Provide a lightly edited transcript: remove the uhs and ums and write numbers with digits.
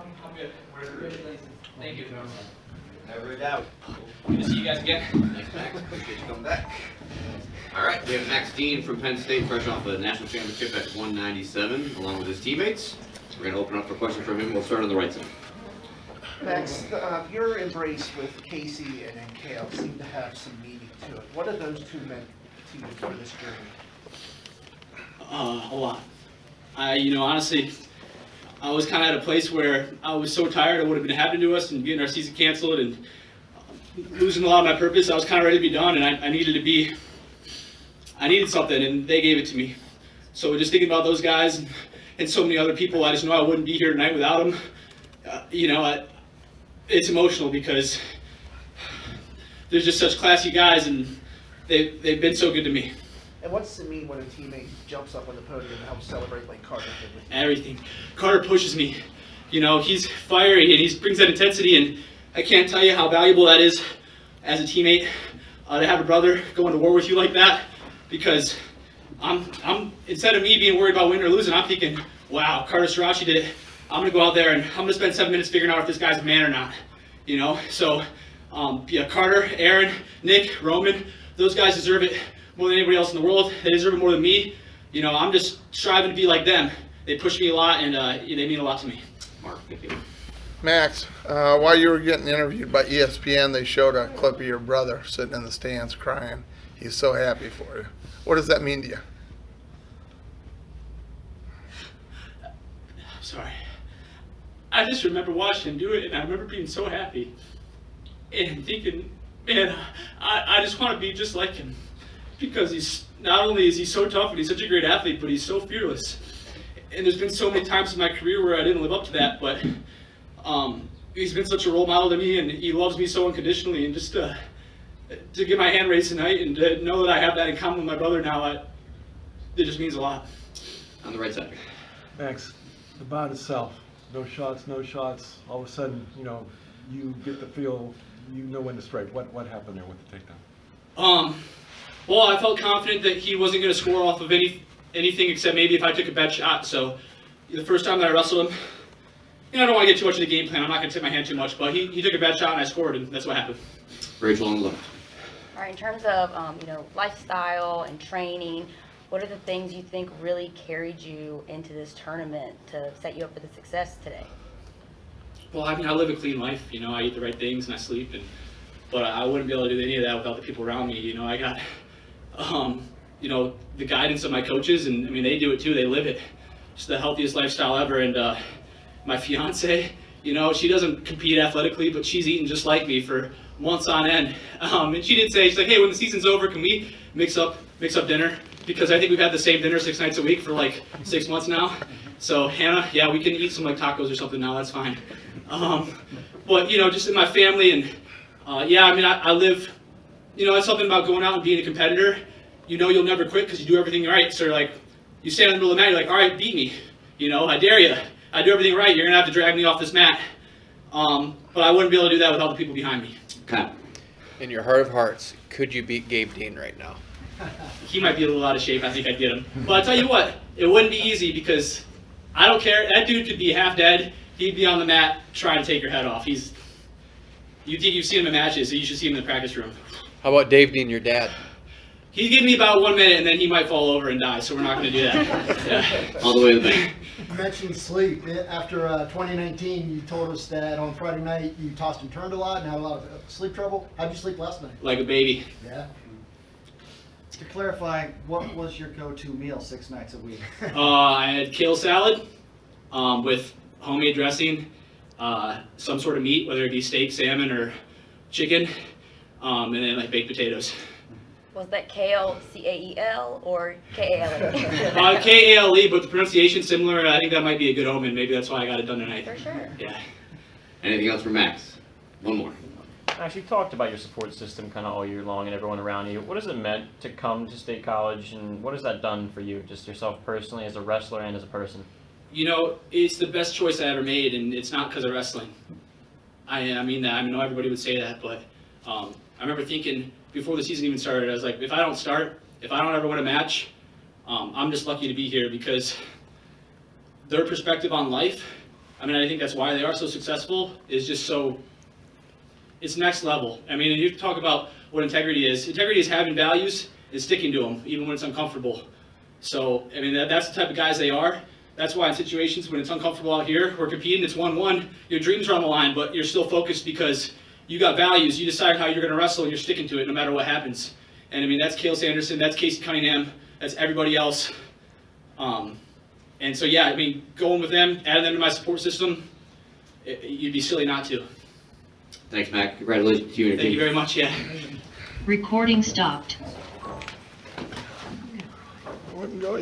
I'm good. Thank you. Never a doubt. Good to see you guys again. Thanks, Max. Appreciate you coming back. All right, we have Max Dean from Penn State, fresh off the national championship at 197, along with his teammates. We're going to open up for questions from him. We'll start on the right side. Max, your embrace with Casey and then Kale seemed to have some meaning to it. What have those two meant to you for this journey? A lot. Honestly, I was kind of at a place where I was so tired of what had been happening to us and getting our season canceled and losing a lot of my purpose. I was kind of ready to be done, and I needed something, and they gave it to me. So just thinking about those guys and so many other people, I just know I wouldn't be here tonight without them. It's emotional because they're just such classy guys, and they've been so good to me. And what's it mean when a teammate jumps up on the podium and helps celebrate like Carter did with you? Everything. Carter pushes me. He's fiery and he brings that intensity, and I can't tell you how valuable that is as a teammate to have a brother going to war with you like that, because I'm instead of me being worried about winning or losing, I'm thinking, wow, Carter Sirachi did it. I'm going to go out there and I'm going to spend 7 minutes figuring out if this guy's a man or not. So Carter, Aaron, Nick, Roman, those guys deserve it more than anybody else in the world. They deserve it more than me. I'm just striving to be like them. They push me a lot, and they mean a lot to me. Mark, thank you. Max, while you were getting interviewed by ESPN, they showed a clip of your brother sitting in the stands crying. He's so happy for you. What does that mean to you? Sorry. I just remember watching him do it, and I remember being so happy and thinking, man, I just want to be just like him, because he's not only is he so tough and he's such a great athlete, but he's so fearless. And there's been so many times in my career where I didn't live up to that, but he's been such a role model to me, and he loves me so unconditionally. And just to get my hand raised tonight and to know that I have that in common with my brother now, it just means a lot. On the right side. Max, the bout itself, no shots, all of a sudden, you get the feel, when to strike. What happened there with the takedown? Well, I felt confident that he wasn't going to score off of anything except maybe if I took a bad shot. So the first time that I wrestled him, I don't want to get too much in the game plan. I'm not going to tip my hand too much, but he took a bad shot and I scored, and that's what happened. Rachel on the left. All right, in terms of lifestyle and training, what are the things you think really carried you into this tournament to set you up for the success today? Well, I live a clean life. I eat the right things and I sleep, but I wouldn't be able to do any of that without the people around me. I got, the guidance of my coaches, and they do it too. They live it. It's the healthiest lifestyle ever. And my fiance, she doesn't compete athletically, but she's eaten just like me for months on end. And she did say, she's like, hey, when the season's over, can we mix up dinner? Because I think we've had the same dinner 6 nights a week for like 6 months now. So Hannah, yeah, we can eat some like tacos or something now. That's fine. But just in my family, and I live. It's something about going out and being a competitor. You'll never quit because you do everything right. So like, you stand in the middle of the mat, you're like, all right, beat me. I dare you. I do everything right. You're gonna have to drag me off this mat. But I wouldn't be able to do that without the people behind me. Kyle. In your heart of hearts, could you beat Gabe Dean right now? He might be a little out of shape. I think I'd get him. But I'll tell you what, it wouldn't be easy because I don't care. That dude could be half dead. He'd be on the mat trying to take your head off. You think you've seen him in matches, so you should see him in the practice room. How about Dave Dean, your dad? He'd give me about 1 minute, and then he might fall over and die, so we're not going to do that. Yeah. All the way to the back. You mentioned sleep. After 2019, you told us that on Friday night you tossed and turned a lot and had a lot of sleep trouble. How'd you sleep last night? Like a baby. Yeah. To clarify, what was your go-to meal 6 nights a week? I had kale salad with homemade dressing, some sort of meat, whether it be steak, salmon, or chicken, and then like baked potatoes. Was that kale, C-A-E-L, or K-A-L-E? K-A-L-E, but the pronunciation's similar. I think that might be a good omen. Maybe that's why I got it done tonight. For sure. Yeah. Anything else for Max? One more. Actually, you talked about your support system kind of all year long and everyone around you. What has it meant to come to State College, and what has that done for you, just yourself personally, as a wrestler and as a person? It's the best choice I ever made, and it's not because of wrestling. I mean that. I know everybody would say that, but I remember thinking before the season even started, I was like, if I don't start, if I don't ever win a match, I'm just lucky to be here, because their perspective on life, I mean, I think that's why they are so successful, is just so, it's next level. I mean, you talk about what integrity is. Integrity is having values and sticking to them, even when it's uncomfortable. So, I mean, that's the type of guys they are. That's why in situations when it's uncomfortable out here, we're competing, it's 1-1, your dreams are on the line, but you're still focused because you got values. You decide how you're going to wrestle, and you're sticking to it no matter what happens. And I mean, that's Cale Sanderson, that's Casey Cunningham, that's everybody else. And so, yeah, I mean, going with them, adding them to my support system, you'd be silly not to. Thanks, Mac. Congratulations to you and your Thank team. you very much, yeah. Recording stopped. I wouldn't go yet.